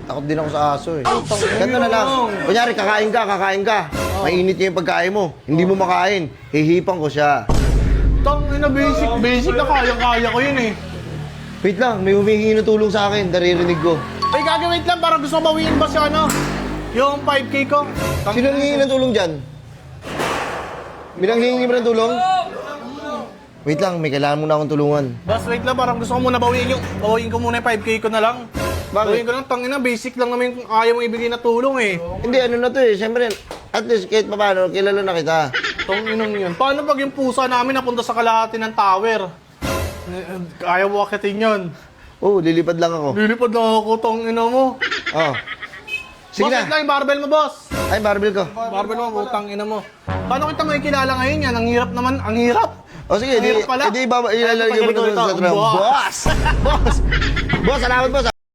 takot din ako sa aso eh. Ganito na lang. Kunyari, kakain ka. Mainit niya yung pagkain mo. Hindi mo makain. Hihipan ko siya. Tang ina, basic na kaya ko yun eh. Wait lang, may humihingi ng tulong sa akin. Naririnig ko. Ay, gagawin lang, parang gusto ko bawiin ba siya, ano? Yung 5K ko. Sino nanghihingi ng tulong dyan? May nanghihingi mo ng tulong? Wait lang, may kailangan muna akong tulungan. Boss, wait lang, parang gusto ko muna bawiin ko muna yung 5K ko na lang. Bakit? Bawiin ko lang, tangina, basic lang naman yung kaya mong ibigay na tulong eh. Hindi, ano na to eh. Siyempre, at least kahit paano, kilala na kita. Tanginang yun. Paano pag yung pusa namin napunta sa kalahati ng tower? Kaya mo akitin yun. Oo, lilipad lang ako. Lilipad na ako, tangina mo. Oo. Sige Boss, wait na. lang yung barbell mo, boss. Ay, barbell ko. Barbell mo, utang ina mo. Paano kita makikilala ngayon yan? Ang hirap naman, ang hirap. O sige, Ang hirap pala. ilalagay mo na sa trabaho. Boss! Boss! Boss, salamat boss